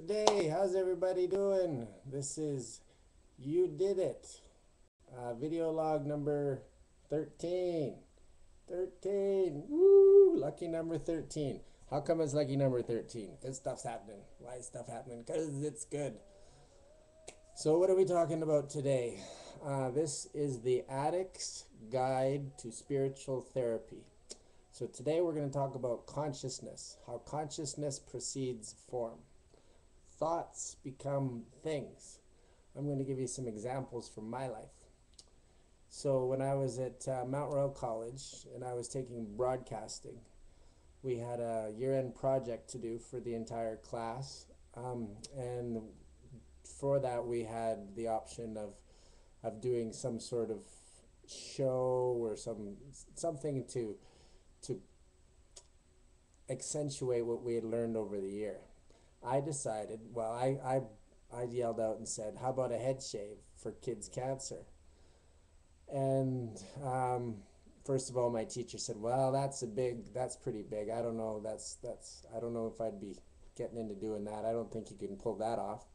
Good day. How's everybody doing? This is You Did It. Video log number 13. 13. Woo! Lucky number 13. How come it's lucky number 13? Because stuff's happening. Why is stuff happening? Because it's good. So, what are we talking about today? This is the Addict's Guide to Spiritual Therapy. So, today we're going to talk about consciousness, how consciousness precedes form. Thoughts become things. I'm going to give you some examples from my life. So when I was at Mount Royal College and I was taking broadcasting, we had a year-end project to do for the entire class, and for that we had the option of doing some sort of show or something to accentuate what we had learned over the year. I decided, well, I yelled out and said, how about a head shave for kids' cancer? And first of all, my teacher said, well, that's pretty big. I don't know, I don't know if I'd be getting into doing that. I don't think you can pull that off.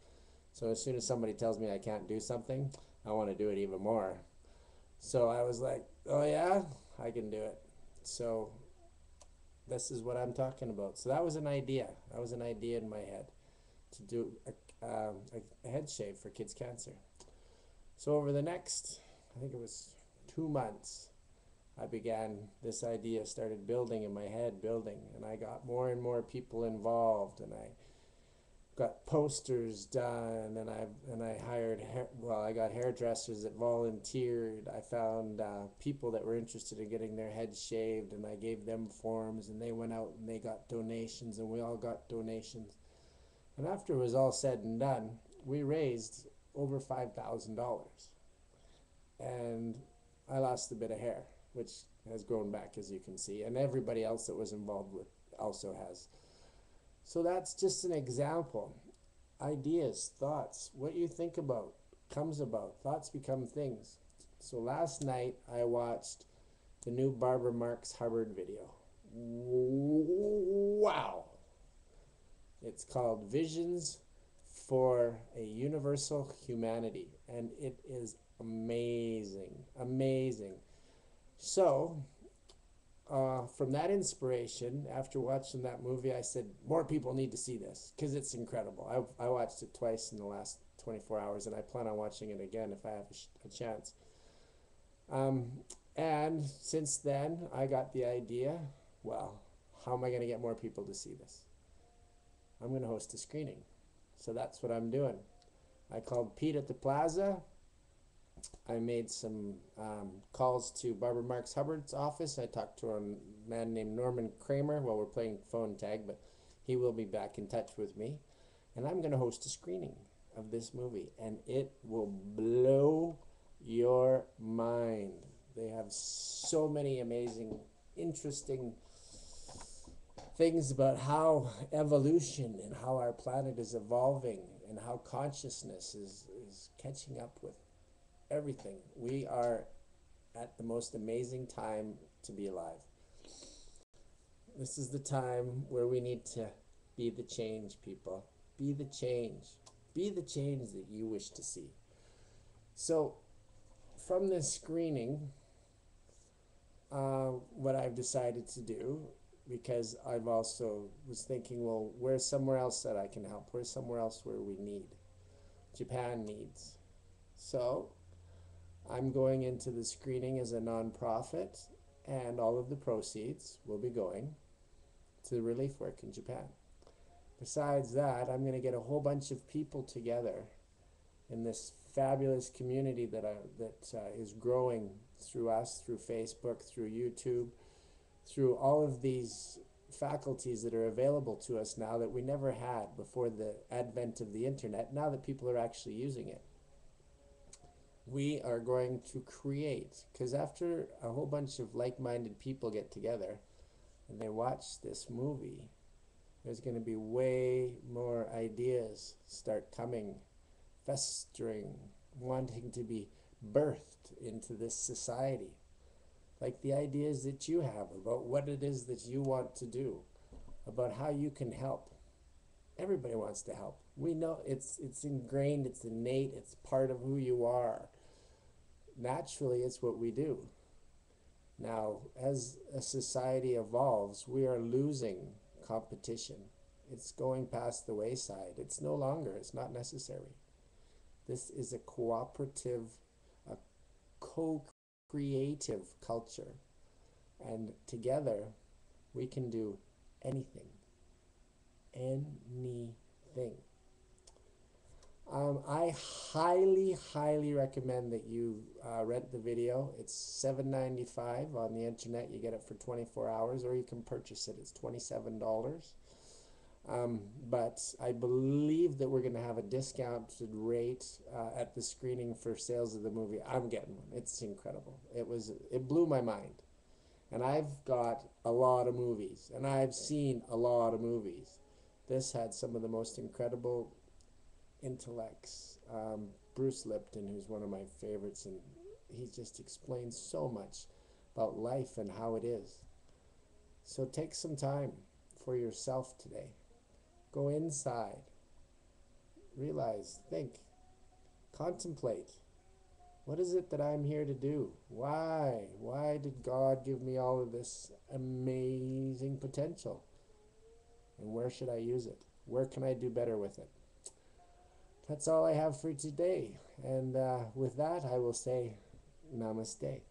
So as soon as somebody tells me I can't do something, I want to do it even more. So I was like, oh yeah, I can do it. So this is what I'm talking about. So that was an idea. That was an idea in my head to do a head shave for kids' cancer. So over the next, I think it was 2 months, I began, this idea started building in my head, and I got more and more people involved, and I got posters done, and I hired I got hairdressers that volunteered. I found people that were interested in getting their heads shaved, and I gave them forms, and they went out and they got donations, and we all got donations. And after it was all said and done, we raised over $5,000, and I lost a bit of hair, which has grown back, as you can see, and everybody else that was involved with also has. So that's just an example. Ideas, thoughts, what you think about comes about. Thoughts become things. So last night I watched the new Barbara Marx Hubbard video. Wow! It's called Visions for a Universal Humanity, and it is amazing, amazing. So from that inspiration, after watching that movie, I said, more people need to see this because it's incredible. I watched it twice in the last 24 hours, and I plan on watching it again if I have a chance. And since then, I got the idea, well, how am I going to get more people to see this? I'm going to host a screening. So that's what I'm doing. I called Pete at the Plaza. I made some calls to Barbara Marx Hubbard's office. I talked to a man named Norman Kramer. Well, we're playing phone tag, but he will be back in touch with me. And I'm going to host a screening of this movie, and it will blow your mind. They have so many amazing, interesting things about how evolution and how our planet is evolving and how consciousness is catching up with everything. We are at the most amazing time to be alive. This is the time where we need to be the change, people. Be the change. Be the change that you wish to see. So from this screening, what I've decided to do, because I've also was thinking, well, where's somewhere else that I can help? Where's somewhere else where we need? Japan needs. So I'm going into the screening as a nonprofit, and all of the proceeds will be going to the relief work in Japan. Besides that, I'm going to get a whole bunch of people together in this fabulous community that is growing through us, through Facebook, through YouTube, through all of these faculties that are available to us now that we never had before the advent of the internet, now that people are actually using it. We are going to create, because after a whole bunch of like-minded people get together and they watch this movie, there's going to be way more ideas start coming, festering, wanting to be birthed into this society. Like the ideas that you have about what it is that you want to do, about how you can help. Everybody wants to help. We know it's ingrained, it's innate, it's part of who you are. Naturally, it's what we do. Now, as a society evolves, we are losing competition. It's going past the wayside. It's no longer, it's not necessary. This is a cooperative, a co-creative culture. And together, we can do anything. Anything. I highly, highly recommend that you rent the video. It's $7.95 on the internet. You get it for 24 hours, or you can purchase it. It's $27. But I believe that we're going to have a discounted rate at the screening for sales of the movie. I'm getting one. It's incredible. It blew my mind. And I've got a lot of movies, and I've seen a lot of movies. This had some of the most incredible intellects. Bruce Lipton, who's one of my favorites, and he just explains so much about life and how it is. So take some time for yourself today. Go inside. Realize, think, contemplate. What is it that I'm here to do? Why? Why did God give me all of this amazing potential? And where should I use it? Where can I do better with it? That's all I have for today. And with that, I will say namaste.